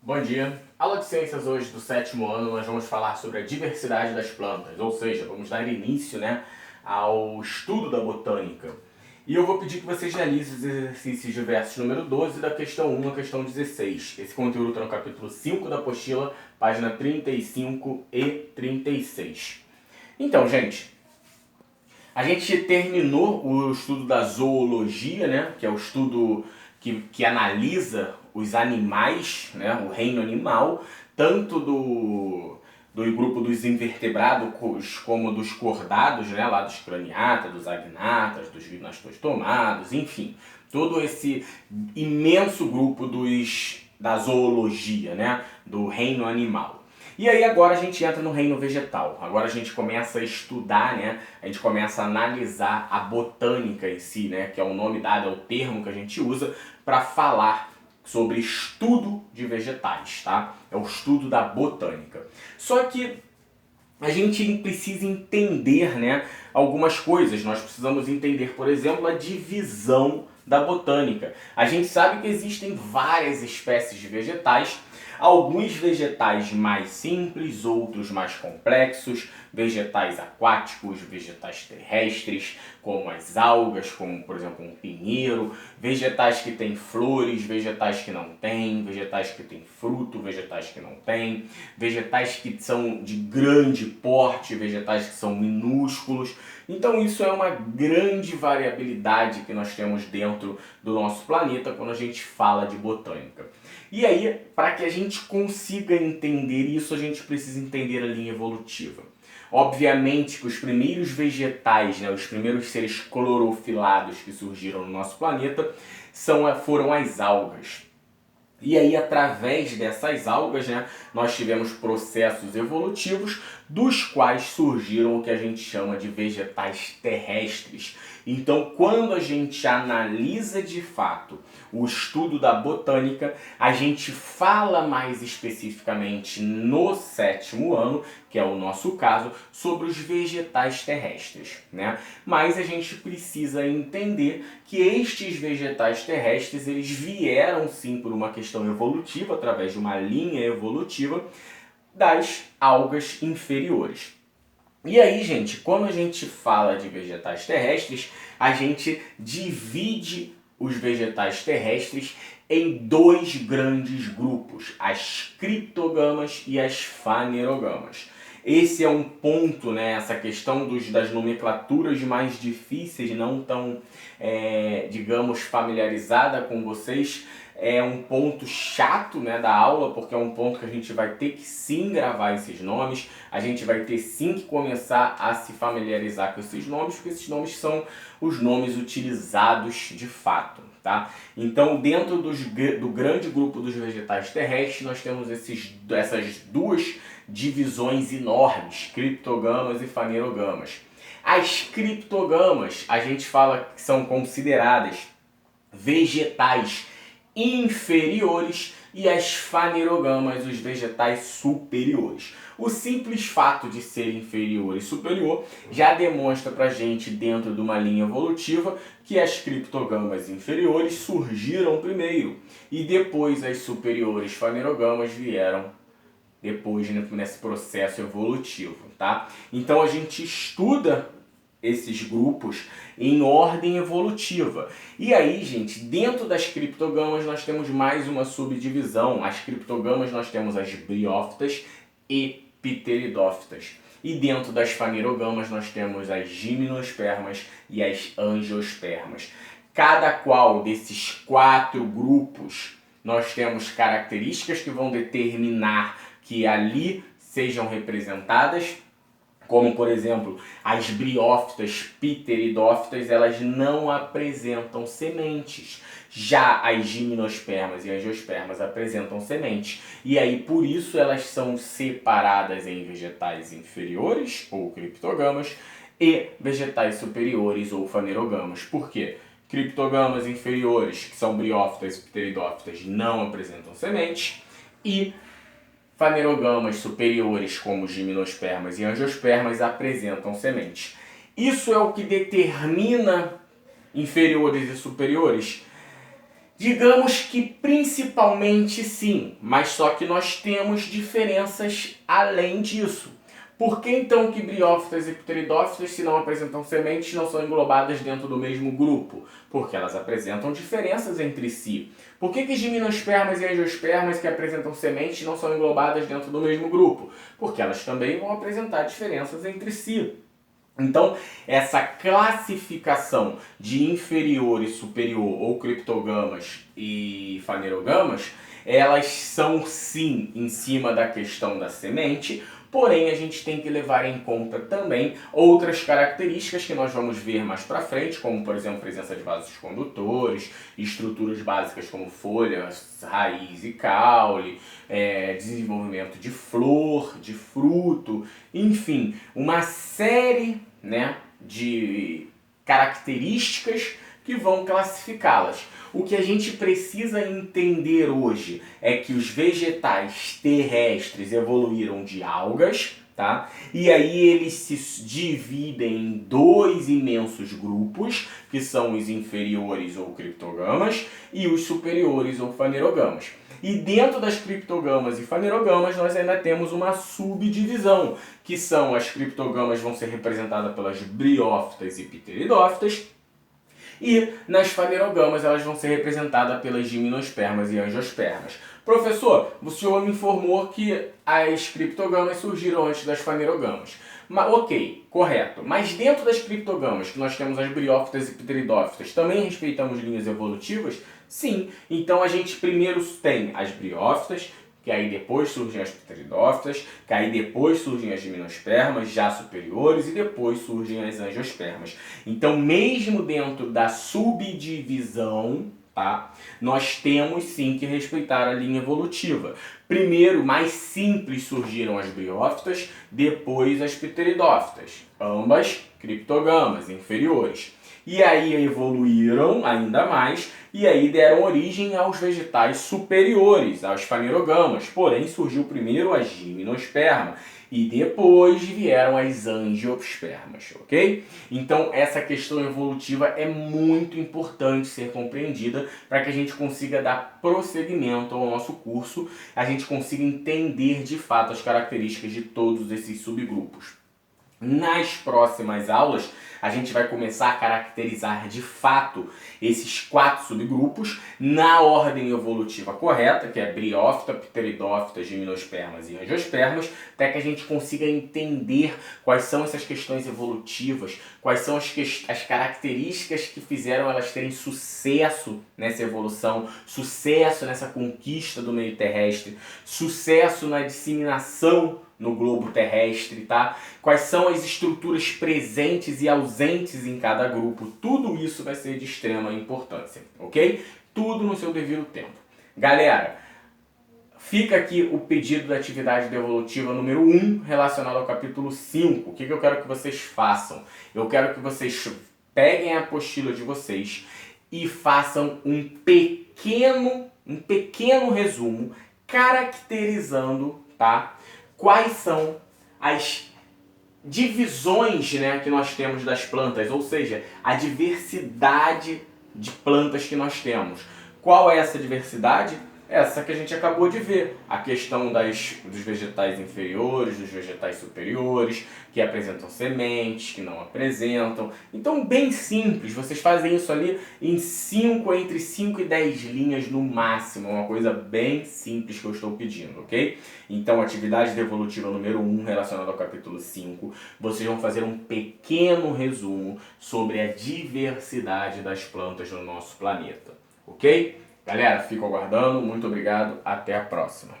Bom dia! Aula de Ciências hoje do 7º ano, nós vamos falar sobre a diversidade das plantas, ou seja, vamos dar início ao estudo da botânica. E eu vou pedir que vocês realizem os exercícios de versos número 12 da questão 1 à questão 16. Esse conteúdo está no capítulo 5 da apostila, página 35 e 36. Então, gente, a gente terminou o estudo da zoologia, que é o estudo que analisa os animais, o reino animal, tanto do grupo dos invertebrados como dos cordados, lá dos craniata, dos agnatas, dos gimnastostomados, enfim, todo esse imenso grupo da zoologia, do reino animal. E aí agora a gente entra no reino vegetal. Agora a gente começa a estudar, a gente começa a analisar a botânica em si, que é o nome dado, é o termo que a gente usa para falar sobre estudo de vegetais, tá? É o estudo da botânica. Só que a gente precisa entender, algumas coisas. Nós precisamos entender, por exemplo, a divisão da botânica. A gente sabe que existem várias espécies de vegetais, alguns vegetais mais simples, outros mais complexos, vegetais aquáticos, vegetais terrestres, como as algas, como por exemplo um pinheiro, vegetais que têm flores, vegetais que não têm, vegetais que têm fruto, vegetais que não têm, vegetais que são de grande porte, vegetais que são minúsculos. Então isso é uma grande variabilidade que nós temos dentro do nosso planeta quando a gente fala de botânica. E aí, para que a gente consiga entender isso, a gente precisa entender a linha evolutiva. Obviamente que os primeiros vegetais, os primeiros seres clorofilados que surgiram no nosso planeta foram as algas. E aí, através dessas algas, nós tivemos processos evolutivos dos quais surgiram o que a gente chama de vegetais terrestres. Então, quando a gente analisa de fato o estudo da botânica, a gente fala mais especificamente no 7º ano, que é o nosso caso, sobre os vegetais terrestres, Mas a gente precisa entender que estes vegetais terrestres, eles vieram sim por uma questão evolutiva, através de uma linha evolutiva das algas inferiores. E aí, gente, quando a gente fala de vegetais terrestres, a gente divide os vegetais terrestres em dois grandes grupos, as criptogamas e as fanerogamas. Esse é um ponto, essa questão das nomenclaturas mais difíceis, não tão, digamos, familiarizada com vocês. É um ponto chato da aula, porque é um ponto que a gente vai ter que sim gravar esses nomes, a gente vai ter sim que começar a se familiarizar com esses nomes, porque esses nomes são os nomes utilizados de fato, tá? Então, dentro do grande grupo dos vegetais terrestres, nós temos essas duas divisões enormes, criptogamas e fanerogamas. As criptogamas, a gente fala que são consideradas vegetais inferiores e as fanerogamas, os vegetais superiores. O simples fato de ser inferior e superior já demonstra pra gente, dentro de uma linha evolutiva, que as criptogamas inferiores surgiram primeiro e depois as superiores fanerogamas vieram depois nesse processo evolutivo, tá? Então a gente estuda esses grupos em ordem evolutiva. E aí, gente, dentro das criptogamas nós temos mais uma subdivisão. As criptogamas nós temos as briófitas e pteridófitas. E dentro das fanerogamas nós temos as gimnospermas e as angiospermas. Cada qual desses 4 grupos nós temos características que vão determinar que ali sejam representadas, como por exemplo, as briófitas, pteridófitas, elas não apresentam sementes. Já as gimnospermas e angiospermas apresentam sementes. E aí, por isso, elas são separadas em vegetais inferiores, ou criptogamas, e vegetais superiores, ou fanerogamas. Por quê? Criptogamas inferiores, que são briófitas e pteridófitas, não apresentam sementes. E fanerogamas superiores, como gimnospermas e angiospermas, apresentam sementes. Isso é o que determina inferiores e superiores? Digamos que principalmente sim, mas só que nós temos diferenças além disso. Por que então que briófitas e pteridófitas, se não apresentam sementes, não são englobadas dentro do mesmo grupo? Porque elas apresentam diferenças entre si. Por que gimnospermas e angiospermas que apresentam sementes não são englobadas dentro do mesmo grupo? Porque elas também vão apresentar diferenças entre si. Então, essa classificação de inferior e superior, ou criptogamas e fanerogamas, elas são sim em cima da questão da semente, porém a gente tem que levar em conta também outras características que nós vamos ver mais para frente, como por exemplo a presença de vasos condutores, estruturas básicas como folhas, raiz e caule, desenvolvimento de flor, de fruto, enfim, uma série, né, de características que vão classificá-las. O que a gente precisa entender hoje é que os vegetais terrestres evoluíram de algas, tá? E aí eles se dividem em dois imensos grupos, que são os inferiores ou criptogamas e os superiores ou fanerogamas. E dentro das criptogamas e fanerogamas nós ainda temos uma subdivisão, que são as criptogamas vão ser representadas pelas briófitas e pteridófitas, e nas fanerogamas elas vão ser representadas pelas gimnospermas e angiospermas. Professor, o senhor me informou que as criptogamas surgiram antes das fanerogamas. Ok, correto. Mas dentro das criptogamas, que nós temos as briófitas e pteridófitas, também respeitamos linhas evolutivas? Sim. Então a gente primeiro tem as briófitas, que aí depois surgem as pteridófitas, que aí depois surgem as gimnospermas, já superiores, e depois surgem as angiospermas. Então, mesmo dentro da subdivisão, tá, nós temos sim que respeitar a linha evolutiva. Primeiro, mais simples, surgiram as briófitas, depois as pteridófitas, ambas criptogamas inferiores. E aí evoluíram ainda mais, e aí deram origem aos vegetais superiores, aos fanerogamas. Porém, surgiu primeiro a gimnosperma, e depois vieram as angiospermas, ok? Então, essa questão evolutiva é muito importante ser compreendida para que a gente consiga dar prosseguimento ao nosso curso, a gente consiga entender de fato as características de todos esses subgrupos. Nas próximas aulas, a gente vai começar a caracterizar de fato esses 4 subgrupos na ordem evolutiva correta, que é briófita, pteridófita, gimnospermas e angiospermas, até que a gente consiga entender quais são essas questões evolutivas, quais são as características que fizeram elas terem sucesso nessa evolução, sucesso nessa conquista do meio terrestre, sucesso na disseminação no globo terrestre, tá? Quais são as estruturas presentes e ausentes em cada grupo. Tudo isso vai ser de extrema importância, ok? Tudo no seu devido tempo. Galera, fica aqui o pedido da atividade devolutiva número 1 relacionado ao capítulo 5. O que eu quero que vocês façam? Eu quero que vocês peguem a apostila de vocês e façam um pequeno resumo caracterizando, tá, quais são as divisões, né, que nós temos das plantas, ou seja, a diversidade de plantas que nós temos. Qual é essa diversidade? Essa que a gente acabou de ver, a questão dos vegetais inferiores, dos vegetais superiores, que apresentam sementes, que não apresentam. Então, bem simples, vocês fazem isso ali em entre 5 e 10 linhas no máximo, uma coisa bem simples que eu estou pedindo, ok? Então, atividade devolutiva número 1, relacionada ao capítulo 5, vocês vão fazer um pequeno resumo sobre a diversidade das plantas no nosso planeta, ok? Galera, fico aguardando, muito obrigado, até a próxima.